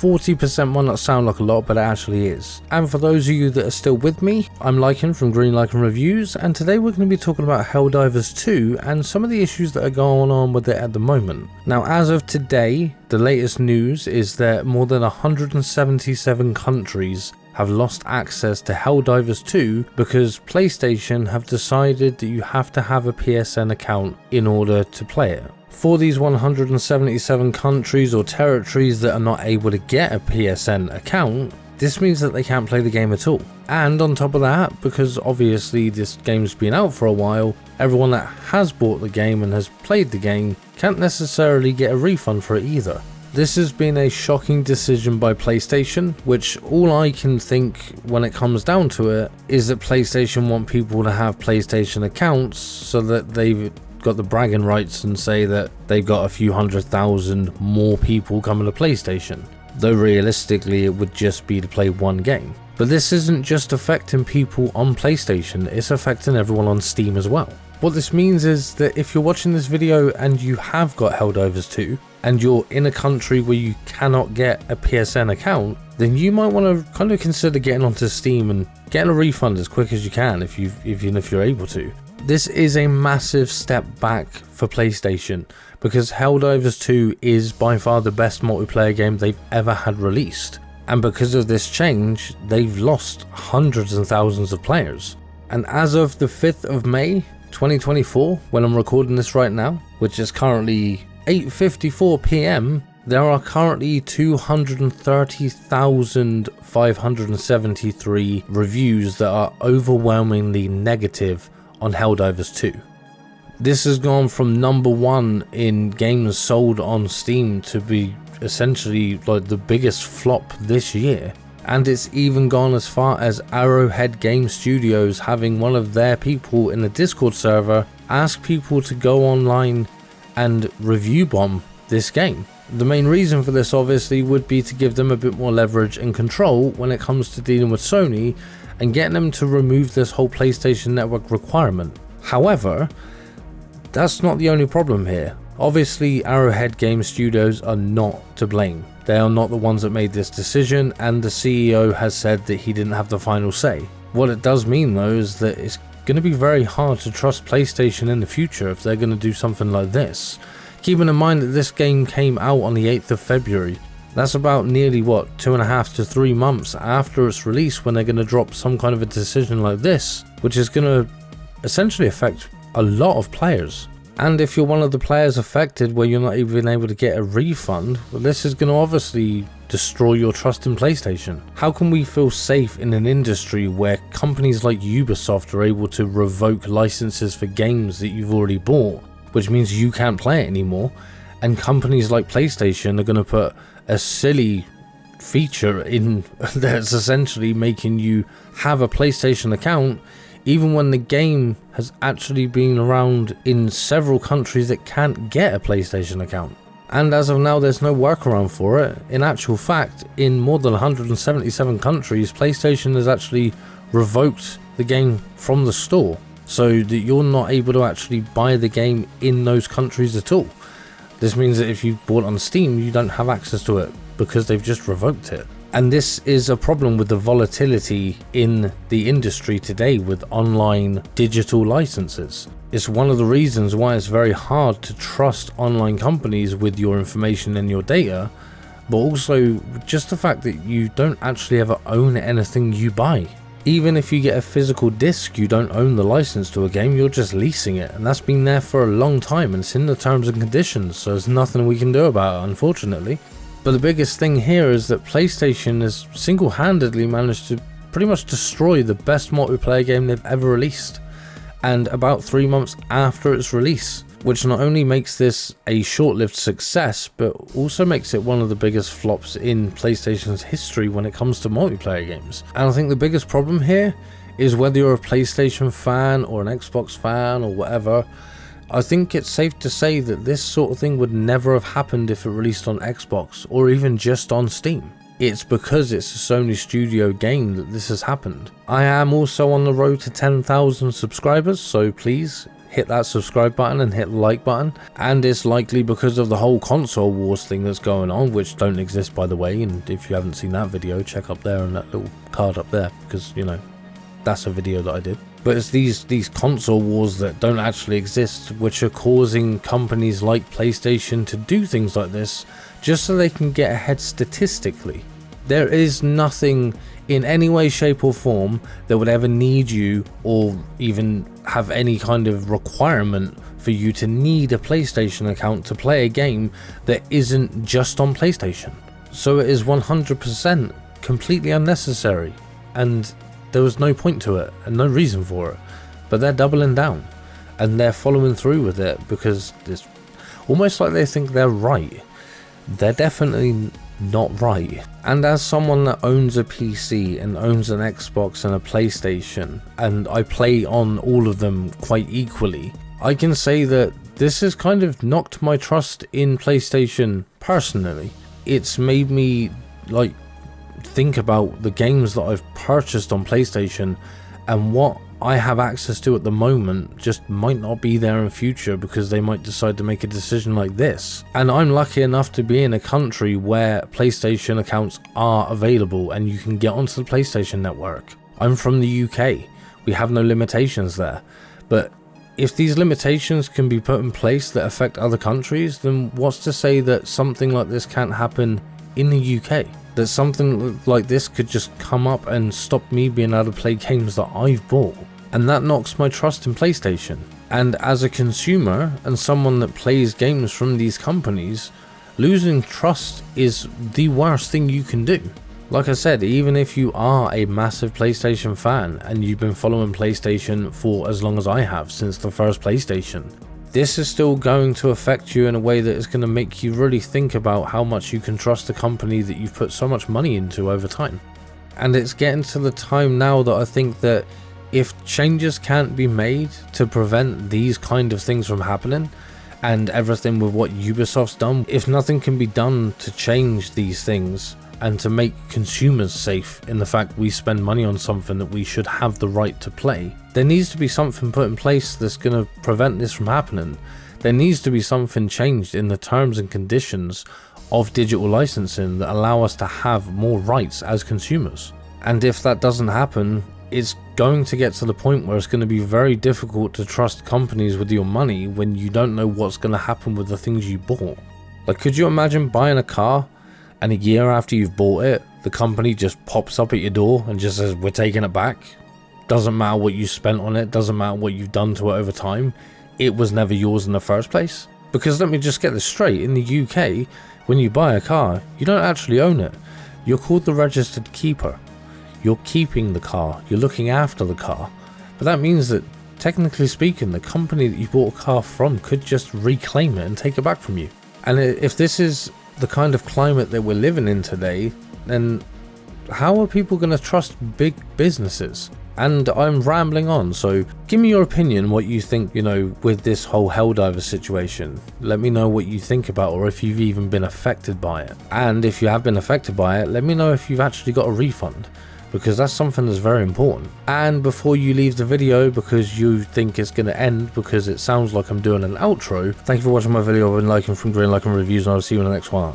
40% might not sound like a lot, but it actually is. And for those of you that are still with me, I'm Lycan from Green Lycan Reviews, and today we're going to be talking about Helldivers 2 and some of the issues that are going on with it at the moment. Now, as of today, the latest news is that more than 177 countries have lost access to Helldivers 2 because PlayStation have decided that you have to have a PSN account in order to play it. For these 177 countries or territories that are not able to get a PSN account, this means that they can't play the game at all. And on top of that, because obviously this game's been out for a while, everyone that has bought the game and has played the game can't necessarily get a refund for it either. This has been a shocking decision by PlayStation, which all I can think when it comes down to it is that PlayStation want people to have PlayStation accounts so that they've got the bragging rights and say that they've got a few 100,000 more people coming to PlayStation, though realistically it would just be to play one game. But this isn't just affecting people on PlayStation, it's affecting everyone on Steam as well. What this means is that if you're watching this video and you have got Helldivers 2 and you're in a country where you cannot get a PSN account, then you might want to kind of consider getting onto Steam and getting a refund as quick as you can if you're able to. This is a massive step back for PlayStation because Helldivers 2 is by far the best multiplayer game they've ever had released. And because of this change, they've lost hundreds and thousands of players. And as of the 5th of May 2024, when I'm recording this right now, which is currently 8:54 PM, there are currently 230,573 reviews that are overwhelmingly negative on Helldivers 2. This has gone from number 1 in games sold on Steam to be essentially like the biggest flop this year. And it's even gone as far as Arrowhead Game Studios having one of their people in the Discord server ask people to go online and review bomb this game. The main reason for this obviously would be to give them a bit more leverage and control when it comes to dealing with Sony and getting them to remove this whole PlayStation Network requirement. However, that's not the only problem here. Obviously, Arrowhead Game Studios are not to blame. They are not the ones that made this decision, and the CEO has said that he didn't have the final say. What it does mean though is that it's going to be very hard to trust PlayStation in the future if they're going to do something like this. Keeping in mind that this game came out on the 8th of February. That's about nearly 2.5 to 3 months after its release when they're going to drop some kind of a decision like this, which is going to essentially affect a lot of players. And if you're one of the players affected where you're not even able to get a refund, well, this is going to obviously destroy your trust in PlayStation. How can we feel safe in an industry where companies like Ubisoft are able to revoke licenses for games that you've already bought, which means you can't play it anymore, and companies like PlayStation are going to put a silly feature in that's essentially making you have a PlayStation account even when the game has actually been around in several countries that can't get a PlayStation account. And as of now, there's no workaround for it. In actual fact, in more than 177 countries, PlayStation has actually revoked the game from the store, so that you're not able to actually buy the game in those countries at all. This means that if you bought on Steam, you don't have access to it because they've just revoked it. And this is a problem with the volatility in the industry today with online digital licenses. It's one of the reasons why it's very hard to trust online companies with your information and your data, but also just the fact that you don't actually ever own anything you buy. Even if you get a physical disc, you don't own the license to a game, you're just leasing it, and that's been there for a long time and it's in the terms and conditions, so there's nothing we can do about it, unfortunately. But the biggest thing here is that PlayStation has single-handedly managed to pretty much destroy the best multiplayer game they've ever released, and about 3 months after its release, which not only makes this a short-lived success, but also makes it one of the biggest flops in PlayStation's history when it comes to multiplayer games. And I think the biggest problem here is whether you're a PlayStation fan or an Xbox fan or whatever, I think it's safe to say that this sort of thing would never have happened if it released on Xbox or even just on Steam. It's because it's a Sony Studio game that this has happened. I am also on the road to 10,000 subscribers, so please hit that subscribe button and hit the like button. And it's likely because of the whole console wars thing that's going on, which don't exist by the way, and if you haven't seen that video, check up there on that little card up there, because you know, that's a video that I did. But it's these console wars that don't actually exist, which are causing companies like PlayStation to do things like this just so they can get ahead statistically. There is nothing in any way, shape or form that would ever need you or even have any kind of requirement for you to need a PlayStation account to play a game that isn't just on PlayStation. So it is 100% completely unnecessary, and there was no point to it and no reason for it. But they're doubling down and they're following through with it because it's almost like they think they're right. They're definitely not right. And as someone that owns a PC and owns an Xbox and a PlayStation, and I play on all of them quite equally, I can say that this has kind of knocked my trust in PlayStation personally. It's made me like think about the games that I've purchased on PlayStation and what I have access to at the moment just might not be there in future because they might decide to make a decision like this. And I'm lucky enough to be in a country where PlayStation accounts are available and you can get onto the PlayStation network. I'm from the UK. We have no limitations there. But if these limitations can be put in place that affect other countries, then what's to say that something like this can't happen in the UK? That something like this could just come up and stop me being able to play games that I've bought. And that knocks my trust in PlayStation. And as a consumer and someone that plays games from these companies, losing trust is the worst thing you can do. Like I said, even if you are a massive PlayStation fan and you've been following PlayStation for as long as I have, since the first PlayStation, this is still going to affect you in a way that is going to make you really think about how much you can trust a company that you've put so much money into over time. And it's getting to the time now that I think that if changes can't be made to prevent these kind of things from happening, and everything with what Ubisoft's done, if nothing can be done to change these things and to make consumers safe in the fact we spend money on something that we should have the right to play, there needs to be something put in place that's going to prevent this from happening. There needs to be something changed in the terms and conditions of digital licensing that allow us to have more rights as consumers. And if that doesn't happen, it's going to get to the point where it's going to be very difficult to trust companies with your money when you don't know what's going to happen with the things you bought. Like, could you imagine buying a car and a year after you've bought it, the company just pops up at your door and just says, we're taking it back? Doesn't matter what you spent on it, doesn't matter what you've done to it over time, it was never yours in the first place? Because let me just get this straight, in the UK, when you buy a car, you don't actually own it. You're called the registered keeper. You're keeping the car, you're looking after the car. But that means that, technically speaking, the company that you bought a car from could just reclaim it and take it back from you. And if this is the kind of climate that we're living in today, then how are people going to trust big businesses? And I'm rambling on, so give me your opinion, what you think, with this whole Helldivers situation. Let me know what you think about, or if you've even been affected by it. And if you have been affected by it, let me know if you've actually got a refund, because that's something that's very important. And before you leave the video, because you think it's going to end because it sounds like I'm doing an outro, thank you for watching my video. I've been Lycan from Green Lycan Reviews, and I'll see you in the next one.